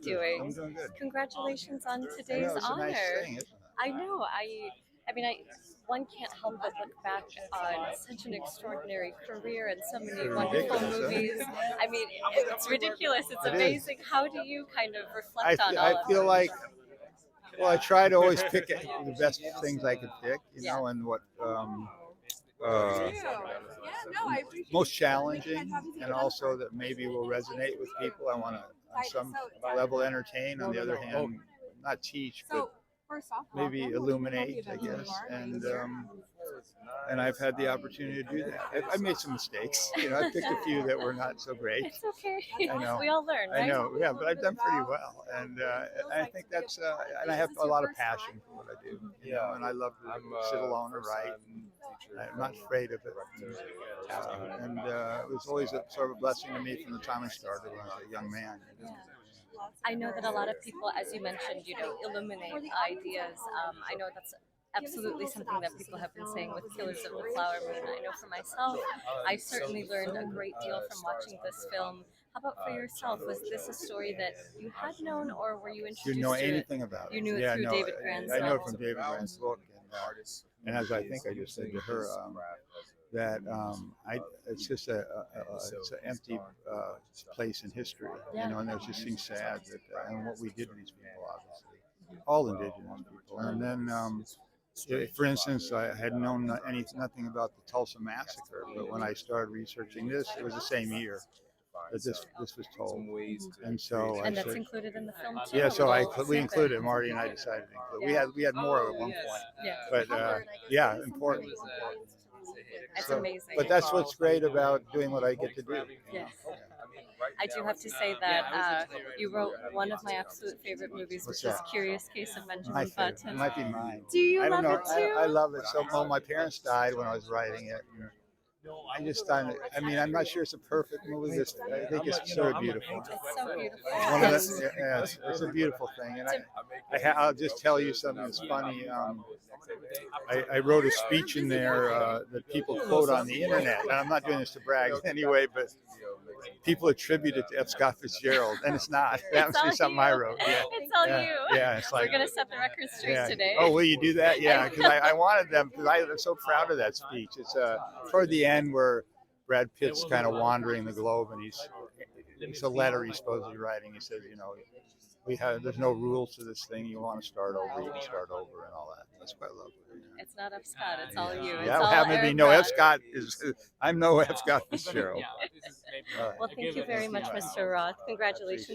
doing? I'm doing good. Congratulations on I today's know, it's a nice honor. thing, isn't it? I know. One can't help but look back on such an extraordinary career and so many Pretty wonderful ridiculous, isn't movies. it? It's ridiculous. It's It is. amazing. How do you kind of reflect on I all of feel it? like, well, I try to always pick the best things I could pick, Yeah. and what uh, most challenging, and also that maybe will resonate with people. I want to, on some level, entertain. On the other hand, not teach, but maybe illuminate, I guess. And I've had the opportunity to do that. I made some mistakes. I picked a few that were not so great. It's okay. I know. We all learn, right? I know, yeah, but I've done pretty well, and I think that's, and I have a lot of passion for what I do, and I love to sit alone and write, and I'm not afraid of it, and it was always a sort of a blessing to me from the time I started when I was a young man. I know that a lot of people, as you mentioned, illuminate ideas. I know that's absolutely something that people have been saying with Killers of the Flower Moon. I know for myself, I certainly learned a great deal from watching this film. How about for yourself? Was this a story that you had known, or were you introduced Do you know to anything about it? You knew it Yeah, through no, David Grant's I know it novel? from David Grant's book, and as I think I just said to her, that it's just it's an empty place in history, and it just seems sad that and what we did to these people, obviously, all indigenous people, and then. For instance, I had known nothing about the Tulsa massacre, but when I started researching this, it was the same year that this was told, and so And that's included in the film too. yeah. So we snippet. included Marty and I decided to include. We had more at one point, Yeah, but yeah, important. it's So, amazing. but that's what's great about doing what I get to do. Yes. I do have to say that you wrote one of my absolute favorite movies, What's which is that? Curious Case of My Benjamin favorite. It Button. might be mine. Do you I don't love know. it too? I love it so. Well, my parents died when I was writing it. I just thought, I'm not sure it's a perfect movie. I think it's sort of beautiful. It's so beautiful. One of it's a beautiful thing. And I'll just tell you something that's funny. I wrote a speech in there that people quote on the internet. And I'm not doing this to brag anyway, but people attribute it to F. Scott Fitzgerald, and it's not. It's actually something I wrote. Yeah. It's all you. Yeah, it's like, we're gonna set the record straight yeah. today. Oh, will you do that? Yeah, because I wanted them, because I'm so proud of that speech. It's toward the end where Brad Pitt's kind of wandering the globe, and it's a letter he's supposed to be writing. He says, there's no rules to this thing. You want to start over, you can start over, and all that. That's quite lovely. It's not F. Scott. It's all you. It's Yeah, all happen to be Eric no Roth. F. Scott I'm no F. Scott Fitzgerald. Well, thank you very much, Mr. Roth. Congratulations.